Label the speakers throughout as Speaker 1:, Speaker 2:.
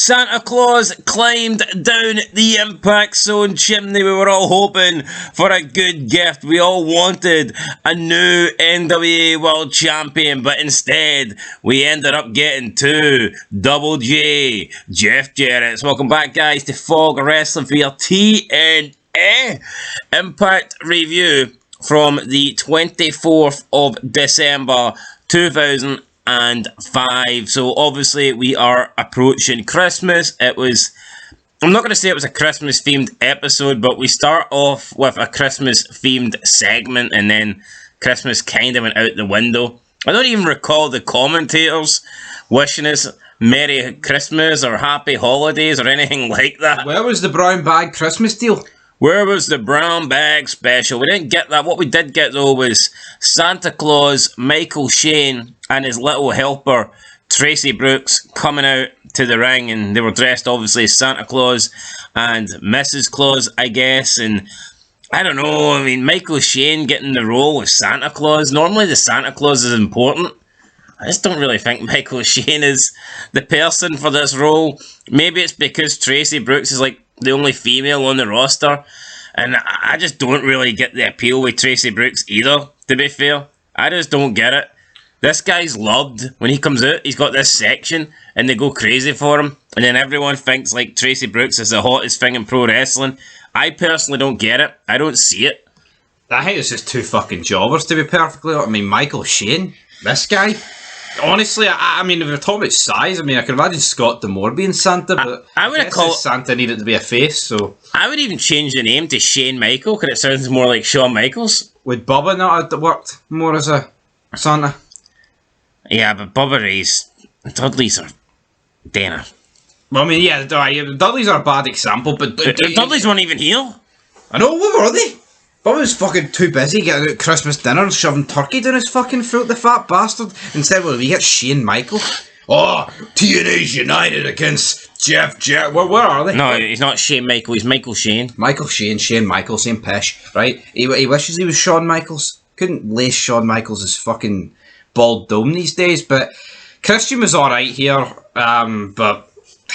Speaker 1: Santa Claus climbed down the Impact Zone chimney. We were all hoping for a good gift. We all wanted a new NWA World Champion, but instead, we ended up getting two Double J Jeff Jarrett's. Welcome back, guys, to Fog Wrestling for your TNA Impact review from the 24th of December 2005. So obviously we are approaching Christmas. I'm not going to say it was a Christmas themed episode, but we start off with a Christmas themed segment and then Christmas kind of went out the window. I don't even recall the commentators wishing us Merry Christmas or Happy Holidays or anything like that.
Speaker 2: Where was the brown bag Christmas deal?
Speaker 1: Where was the brown bag special? We didn't get that. What we did get, though, was Santa Claus, Michael Shane, and his little helper, Tracy Brooks, coming out to the ring. And they were dressed, obviously, as Santa Claus and Mrs. Claus, I guess. And I don't know. I mean, Michael Shane getting the role of Santa Claus. Normally, the Santa Claus is important. I just don't really think Michael Shane is the person for this role. Maybe it's because Tracy Brooks is like the only female on the roster, and I just don't really get the appeal with Tracy Brooks either, to be fair. I just don't get it. This guy's loved. When he comes out, he's got this section, and they go crazy for him, and then everyone thinks like Tracy Brooks is the hottest thing in pro wrestling. I personally don't get it. I don't see it.
Speaker 2: I think it's just two fucking jobbers, to be perfectly honest. I mean, Michael Shane, this guy. Honestly, I mean, if we're talking about size, I mean, I can imagine Scott D'Amore being Santa, but
Speaker 1: I would have called
Speaker 2: Santa needed to be a face, so
Speaker 1: I would even change the name to Shane Michael because it sounds more like Shawn Michaels.
Speaker 2: Would Bubba not have worked more as a Santa?
Speaker 1: Yeah, but Bubba Ray's Dudleys are Dana.
Speaker 2: Well, I mean, yeah, the Dudleys are a bad example, but
Speaker 1: Dudleys weren't even here.
Speaker 2: I know, what were they? Bubba was fucking too busy getting out Christmas dinner and shoving turkey down his fucking throat, the fat bastard. Instead, we get Shane Michael. Oh, TNA's united against Jeff Jarrett. Where are they?
Speaker 1: No, he's not Shane Michael, he's Michael Shane.
Speaker 2: Michael Shane, Shane Michael, same pish, right? He wishes he was Shawn Michaels. Couldn't lace Shawn Michaels' fucking bald dome these days, but Christian was alright here, but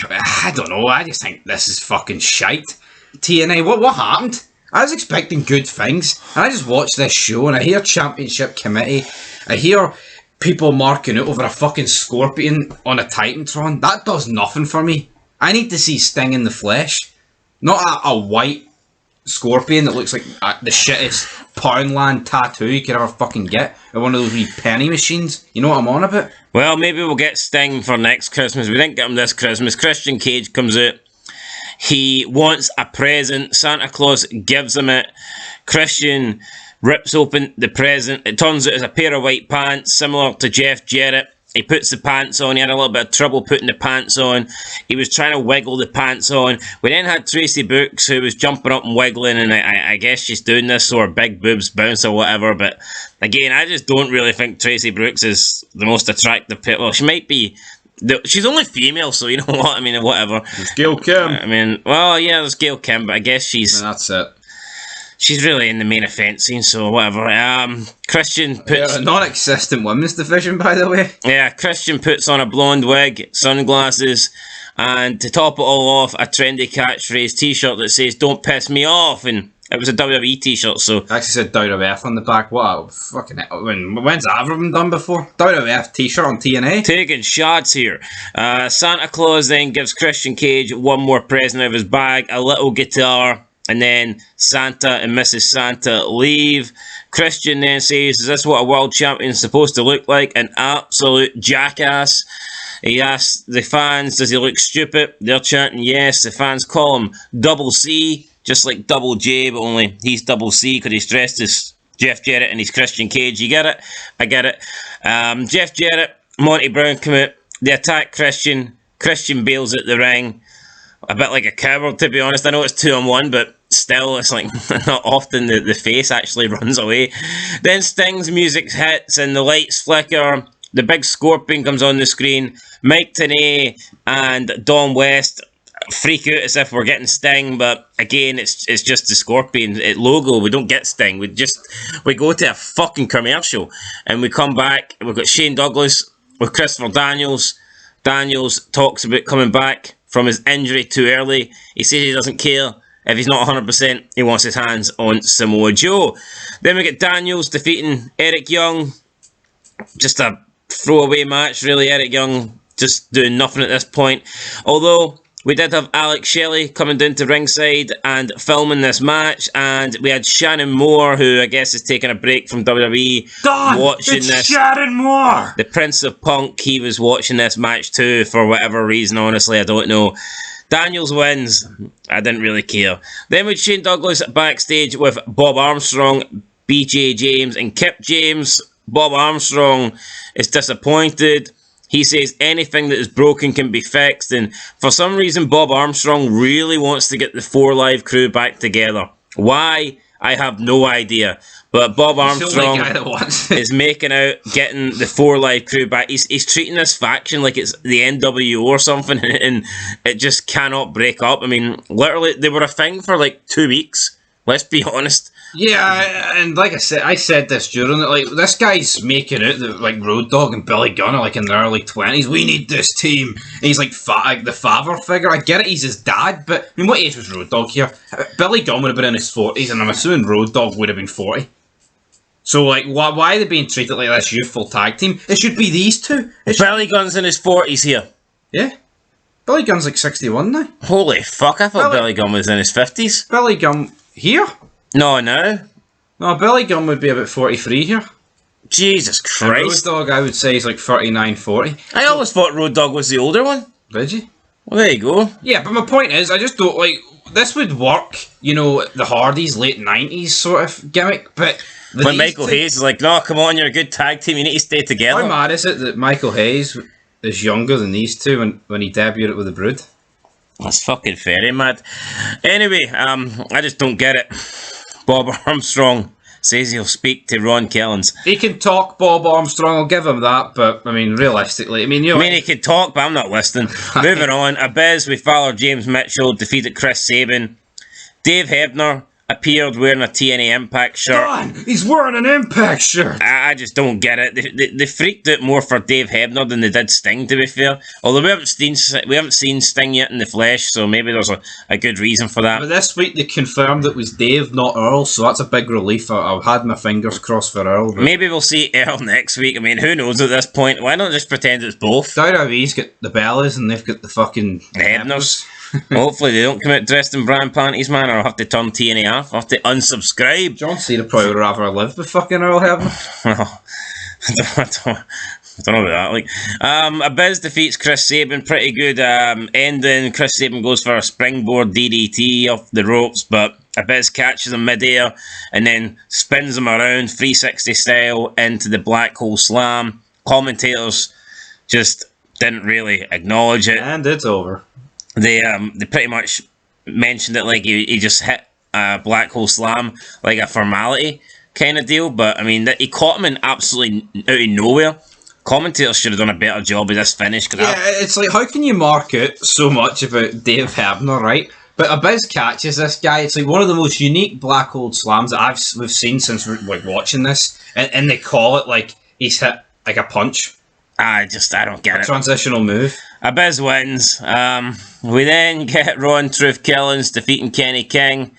Speaker 2: I don't know, I just think this is fucking shite. TNA, what happened? I was expecting good things, and I just watched this show, and I hear Championship Committee, I hear people marking out over a fucking scorpion on a Titantron. That does nothing for me. I need to see Sting in the flesh, not a white scorpion that looks like the shittest Poundland tattoo you could ever fucking get, or one of those wee penny machines. You know what I'm on about?
Speaker 1: Well, maybe we'll get Sting for next Christmas. We didn't get him this Christmas. Christian Cage comes out. He wants a present. Santa Claus gives him it. Christian rips open the present. It turns out it's a pair of white pants, similar to Jeff Jarrett. He puts the pants on. He had a little bit of trouble putting the pants on. He was trying to wiggle the pants on. We then had Tracy Brooks, who was jumping up and wiggling, and I guess she's doing this so her big boobs bounce or whatever. But again, I just don't really think Tracy Brooks is the most attractive people. Well, she might be. She's only female, so you know what? I mean, whatever.
Speaker 2: There's Gail Kim.
Speaker 1: I mean, well, yeah, there's Gail Kim, but I guess she's...
Speaker 2: And that's it.
Speaker 1: She's really in the main event scene, so whatever. Christian puts...
Speaker 2: Yeah, a non-existent women's division, by the way.
Speaker 1: Yeah, Christian puts on a blonde wig, sunglasses, and to top it all off, a trendy catchphrase t-shirt that says, "Don't piss me off," and it was a WWE t-shirt, so...
Speaker 2: I actually said WWF on the back. What? Fucking... When's that ever been done before? WWF t-shirt on TNA?
Speaker 1: Taking shots here. Santa Claus then gives Christian Cage one more present out of his bag, a little guitar, and then Santa and Mrs. Santa leave. Christian then says, "Is this what a world champion is supposed to look like?" An absolute jackass. He asks the fans, does he look stupid? They're chanting yes. The fans call him Double C. Just like Double J, but only he's Double C because he's dressed as Jeff Jarrett and he's Christian Cage. You get it? I get it. Jeff Jarrett, Monty Brown come out. They attack Christian. Christian bails at the ring. A bit like a coward, to be honest. I know it's 2-on-1, but still, it's like not often the face actually runs away. Then Sting's music hits and the lights flicker. The big scorpion comes on the screen. Mike Tenay and Don West freak out as if we're getting Sting, but again, it's just the Scorpion logo. We don't get Sting. We go to a fucking commercial and we come back. We've got Shane Douglas with Christopher Daniels. Daniels talks about coming back from his injury too early. He says he doesn't care. If he's not 100%, he wants his hands on Samoa Joe. Then we get Daniels defeating Eric Young. Just a throwaway match, really. Eric Young just doing nothing at this point. Although, we did have Alex Shelley coming down to ringside and filming this match. And we had Shannon Moore, who I guess is taking a break from WWE. Watching this.
Speaker 2: Shannon Moore!
Speaker 1: The Prince of Punk, he was watching this match too, for whatever reason, honestly, I don't know. Daniels wins. I didn't really care. Then with Shane Douglas backstage with Bob Armstrong, BJ James, and Kip James. Bob Armstrong is disappointed. He says anything that is broken can be fixed, and for some reason Bob Armstrong really wants to get the 4 Live crew back together. Why? I have no idea. But Bob Armstrong is making out getting the 4 Live crew back. He's treating this faction like it's the NWO or something, and it just cannot break up. I mean, literally, they were a thing for like 2 weeks. Let's be honest.
Speaker 2: Yeah, and like I said this during it, like, this guy's making out that, like, Road Dogg and Billy Gunn are, like, in their early 20s. We need this team. And he's, like, the father figure. I get it, he's his dad, but, I mean, what age was Road Dogg here? Billy Gunn would have been in his 40s, and I'm assuming Road Dogg would have been 40. So, like, why are they being treated like this youthful tag team? It should be these two.
Speaker 1: Billy Gunn's in his 40s here.
Speaker 2: Yeah. Billy Gunn's, like, 61 now.
Speaker 1: Holy fuck, I thought Billy Gunn was in his 50s.
Speaker 2: Billy Gunn... Here?
Speaker 1: No.
Speaker 2: No, Billy Gunn would be about 43 here.
Speaker 1: Jesus Christ.
Speaker 2: Road Dogg, I would say, is like 39, 40.
Speaker 1: I always thought Road Dogg was the older one.
Speaker 2: Did you?
Speaker 1: Well, there you go.
Speaker 2: Yeah, but my point is, I just don't, like, this would work, you know, the Hardys, late 90s sort of gimmick, but...
Speaker 1: When Michael Hayes is like, no, come on, you're a good tag team, you need to stay together.
Speaker 2: How mad is it that Michael Hayes is younger than these two when he debuted with the Brood?
Speaker 1: That's fucking very mad. Anyway, I just don't get it. Bob Armstrong says he'll speak to Ron Kellins.
Speaker 2: He can talk, Bob Armstrong, I'll give him that, but, I mean, realistically,
Speaker 1: he can talk, but I'm not listening. Moving on, Abyss with Fowler James Mitchell defeated Chris Sabin. Dave Hebner appeared wearing a TNA Impact shirt.
Speaker 2: God, he's wearing an Impact shirt!
Speaker 1: I just don't get it. They freaked out more for Dave Hebner than they did Sting, to be fair. Although we haven't seen Sting yet in the flesh, so maybe there's a good reason for that.
Speaker 2: But this week they confirmed it was Dave, not Earl, so that's a big relief. I've had my fingers crossed for Earl. But...
Speaker 1: Maybe we'll see Earl next week. I mean, who knows at this point? Why not just pretend it's both?
Speaker 2: WWE's got the Bellas and they've got the fucking
Speaker 1: Hebners. Hopefully they don't come out dressed in brand panties, man, or I'll have to turn TNA off. I'll have to unsubscribe.
Speaker 2: John Cena probably would rather live with fucking Earl Hebner.
Speaker 1: I don't know about that. Like, Abyss defeats Chris Sabin. Pretty good ending. Chris Sabin goes for a springboard DDT off the ropes, but Abyss catches him midair and then spins him around 360 style into the Black Hole Slam. Commentators just didn't really acknowledge it.
Speaker 2: And it's over.
Speaker 1: They pretty much mentioned it like he just hit a Black Hole Slam, like a formality kind of deal. But I mean, he caught him in absolutely out of nowhere. Commentators should have done a better job of this finish.
Speaker 2: Yeah, it's like, how can you market so much about Dave Hebner, right? But Abyss catches this guy. It's like one of the most unique Black Hole Slams that we've seen since we're like watching this, and they call it like he's hit like a punch.
Speaker 1: I don't get it.
Speaker 2: Transitional move.
Speaker 1: Abyss wins. We then get Ron Truth Killings defeating Kenny King.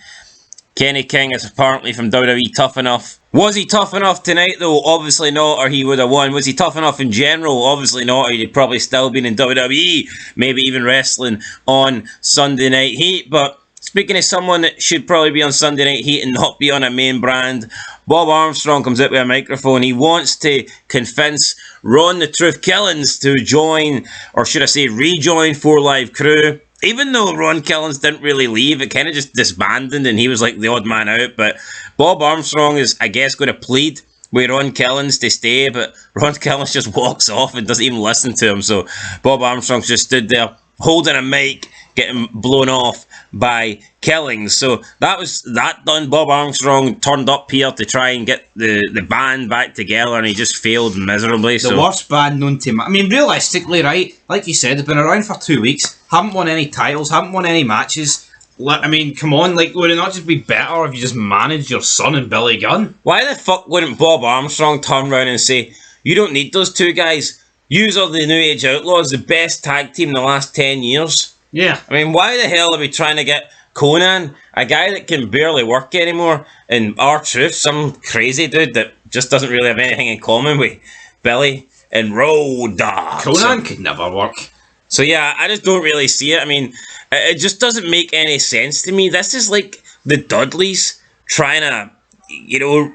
Speaker 1: Kenny King is apparently from WWE Tough Enough. Was he tough enough tonight though? Obviously not, or he would have won. Was he tough enough in general? Obviously not, or he'd probably still been in WWE. Maybe even wrestling on Sunday Night Heat. But speaking of someone that should probably be on Sunday Night Heat and not be on a main brand, Bob Armstrong comes out with a microphone. He wants to convince Ron the Truth Killings to join, or should I say rejoin 4 Live Crew. Even though Ron Killings didn't really leave, it kind of just disbanded and he was like the odd man out. But Bob Armstrong is, I guess, going to plead with Ron Killings to stay, but Ron Killings just walks off and doesn't even listen to him. So Bob Armstrong's just stood there holding a mic, getting blown off by Killings. So that was that done. Bob Armstrong turned up here to try and get the band back together, and he just failed miserably.
Speaker 2: The worst band known to man. I mean, realistically, right, like you said, they've been around for 2 weeks, haven't won any titles, haven't won any matches. I mean, come on, like, would it not just be better if you just managed your son and Billy Gunn?
Speaker 1: Why the fuck wouldn't Bob Armstrong turn around and say, you don't need those two guys, yous are the New Age Outlaws, the best tag team in the last 10 years?
Speaker 2: Yeah.
Speaker 1: I mean, why the hell are we trying to get Conan, a guy that can barely work anymore, and R-Truth, some crazy dude that just doesn't really have anything in common with Billy and Road Dogg.
Speaker 2: Conan could never work.
Speaker 1: So yeah, I just don't really see it. I mean, it just doesn't make any sense to me. This is like the Dudleys trying to,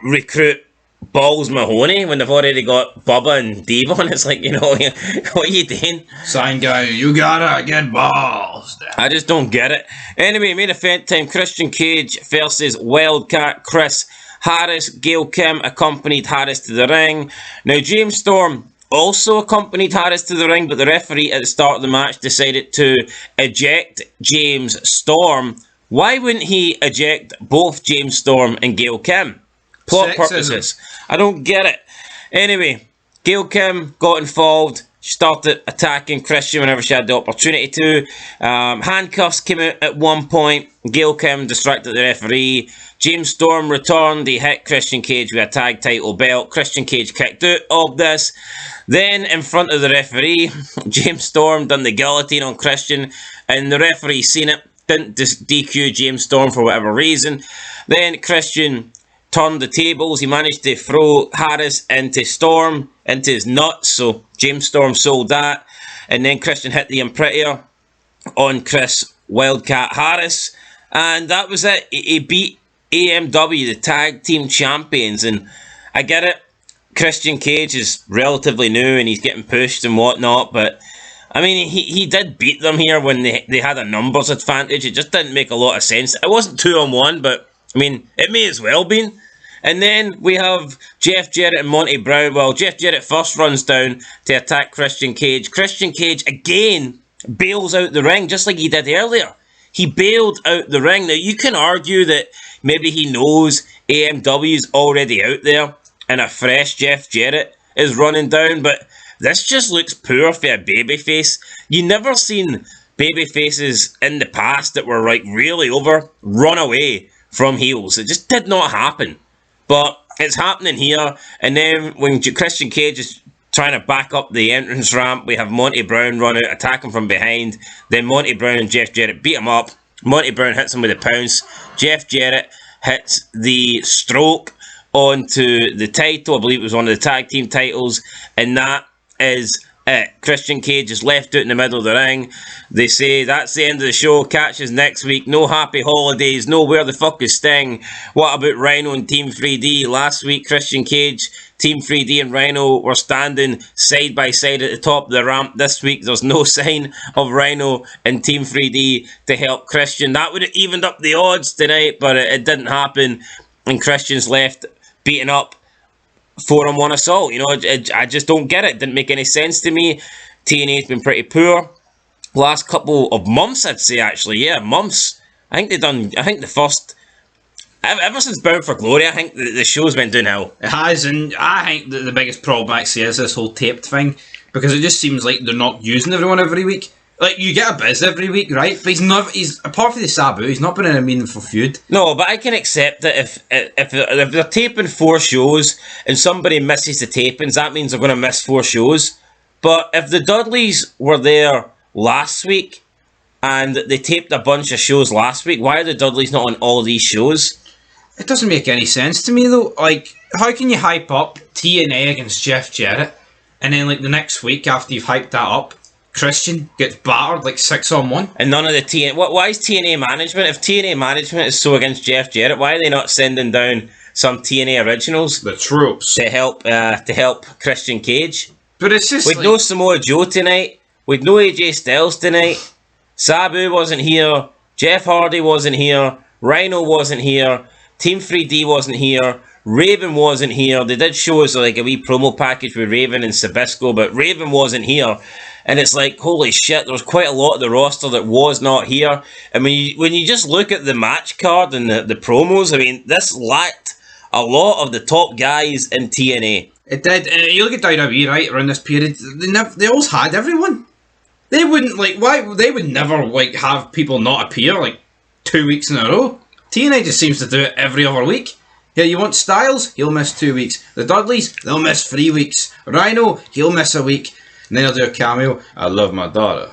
Speaker 1: recruit Balls Mahoney when they've already got Bubba and Dave on. It's like, what are you doing?
Speaker 2: Sign guy, you gotta get balls.
Speaker 1: I just don't get it. Anyway, main event time, Christian Cage versus Wildcat Chris Harris. Gail Kim accompanied Harris to the ring. Now, James Storm also accompanied Harris to the ring, but the referee at the start of the match decided to eject James Storm. Why wouldn't he eject both James Storm and Gail Kim? Plot purposes. I don't get it. Anyway, Gail Kim got involved. She started attacking Christian whenever she had the opportunity to. Handcuffs came out at one point. Gail Kim distracted the referee. James Storm returned. He hit Christian Cage with a tag title belt. Christian Cage kicked out of this. Then, in front of the referee, James Storm done the guillotine on Christian, and the referee seen it. Didn't DQ James Storm for whatever reason. Then Christian turned the tables. He managed to throw Harris into Storm, into his nuts, so James Storm sold that. And then Christian hit the Imperator on Chris Wildcat Harris. And that was it. He beat AMW, the tag team champions. And I get it. Christian Cage is relatively new and he's getting pushed and whatnot. But, I mean, he did beat them here when they had a numbers advantage. It just didn't make a lot of sense. It wasn't 2-on-1, but, I mean, it may as well been. And then we have Jeff Jarrett and Monty Brown. Well, Jeff Jarrett first runs down to attack Christian Cage. Christian Cage, again, bails out the ring, just like he did earlier. He bailed out the ring. Now, you can argue that maybe he knows AMW's already out there and a fresh Jeff Jarrett is running down, but this just looks poor for a babyface. You never seen babyfaces in the past that were, like, really over, run away from heels. It just did not happen. But it's happening here, and then when Christian Cage is trying to back up the entrance ramp, we have Monty Brown run out, attack him from behind. Then Monty Brown and Jeff Jarrett beat him up. Monty Brown hits him with a pounce. Jeff Jarrett hits the stroke onto the title. I believe it was one of the tag team titles, and that is it. Christian Cage is left out in the middle of the ring. They say that's the end of the show. Catch us next week. No happy holidays. No where the fuck is Sting. What about Rhino and Team 3D? Last week, Christian Cage, Team 3D and Rhino were standing side by side at the top of the ramp. This week, there's no sign of Rhino and Team 3D to help Christian. That would have evened up the odds tonight, but it didn't happen. And Christian's left beaten up 4-on-1 assault. I just don't get it. Didn't make any sense to me. TNA's been pretty poor last couple of months, I'd say, actually. Yeah, months. I think the first, ever since Bound for Glory, I think the show's been downhill.
Speaker 2: It has, and I think that the biggest problem actually is this whole taped thing, because it just seems like they're not using everyone every week. Like, you get a Biz every week, right? But he's apart from the Sabu, he's not been in a meaningful feud.
Speaker 1: No, but I can accept that if they're taping 4 shows and somebody misses the tapings, that means they're going to miss 4 shows. But if the Dudleys were there last week and they taped a bunch of shows last week, why are the Dudleys not on all these shows?
Speaker 2: It doesn't make any sense to me, though. Like, how can you hype up TNA against Jeff Jarrett, and then, like, the next week after you've hyped that up, Christian gets battered like 6-on-1.
Speaker 1: And none of the TNA... Why is TNA management... If TNA management is so against Jeff Jarrett, why are they not sending down some TNA originals?
Speaker 2: The troops.
Speaker 1: To help Christian Cage?
Speaker 2: But it's just
Speaker 1: We'd no Samoa Joe tonight. We'd no AJ Styles tonight. Sabu wasn't here. Jeff Hardy wasn't here. Rhino wasn't here. Team 3D wasn't here. Raven wasn't here. They did show us like a wee promo package with Raven and Sabisco, but Raven wasn't here. And it's like, holy shit, there was quite a lot of the roster that was not here. And when you just look at the match card and the promos, I mean, this lacked a lot of the top guys in TNA.
Speaker 2: It did. And you look at WWE, right, around this period, they always had everyone. They wouldn't, like, why? They would never, like, have people not appear, like, 2 weeks in a row. TNA just seems to do it every other week. Yeah, you want Styles? He'll miss 2 weeks. The Dudleys? They'll miss 3 weeks. Rhino? He'll miss a week. And then he'll do a cameo. I love my daughter.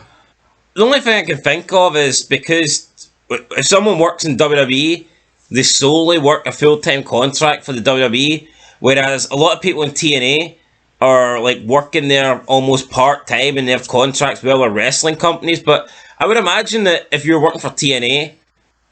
Speaker 1: the only thing I can think of is because if someone works in WWE, they solely work a full-time contract for the WWE, whereas a lot of people in TNA are like working there almost part-time and they have contracts with other wrestling companies. But I would imagine that if you're working for TNA,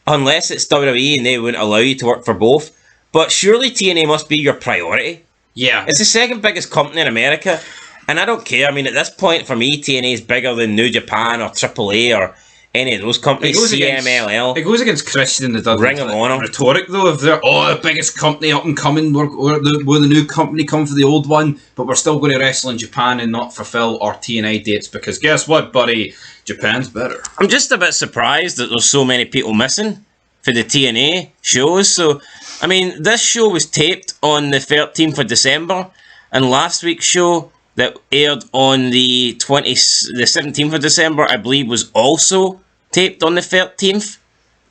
Speaker 1: unless it's WWE and they wouldn't allow you to work for both, but surely TNA must be your priority.
Speaker 2: Yeah.
Speaker 1: It's the second biggest company in America, and I don't care. I mean, at this point, for me, TNA is bigger than New Japan or AAA or any of those companies, CMLL.
Speaker 2: It goes against Christian the
Speaker 1: Ring of Honor.
Speaker 2: Rhetoric, though, if they're, the biggest company up and coming, we're the new company, come for the old one, but we're still going to wrestle in Japan and not fulfill our TNA dates, because guess what, buddy? Japan's better.
Speaker 1: I'm just a bit surprised that there's so many people missing for the TNA shows. So, I mean, this show was taped on the 13th of December, and last week's show that aired on the 17th of December, I believe, was also taped on the 13th.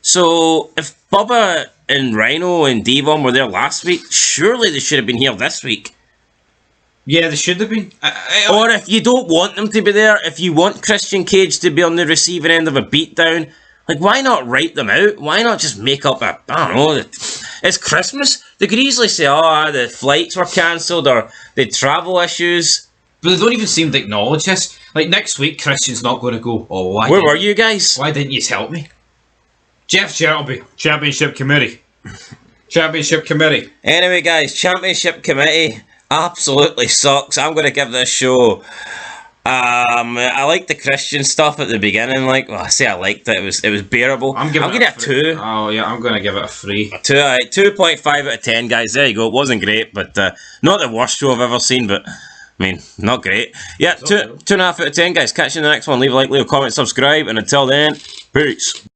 Speaker 1: So, if Bubba and Rhino and Devon were there last week, surely they should have been here this week.
Speaker 2: Yeah, they should have been.
Speaker 1: Or if you don't want them to be there, if you want Christian Cage to be on the receiving end of a beatdown, like, why not write them out? Why not just make up a, I don't know, it's Christmas. They could easily say, oh, the flights were cancelled or the travel issues.
Speaker 2: But they don't even seem to acknowledge this. Like, next week, Christian's not going to go, oh, why?
Speaker 1: Where were you guys?
Speaker 2: Why didn't you help me? Jeff Shelby, Championship Committee. Championship Committee.
Speaker 1: Anyway, guys, Championship Committee absolutely sucks. I'm going to give this show... I liked the Christian stuff at the beginning. Like, well, I say I liked it. It was bearable.
Speaker 2: I'm giving
Speaker 1: it a 2.
Speaker 2: Oh yeah, I'm going to give it a 3.
Speaker 1: A 2. 2.5 out of 10, guys. There you go. It wasn't great, but not the worst show I've ever seen. But I mean, not great. Yeah, 2.5 out of 10, guys. Catch you in the next one. Leave a like, leave a comment, subscribe, and until then, peace.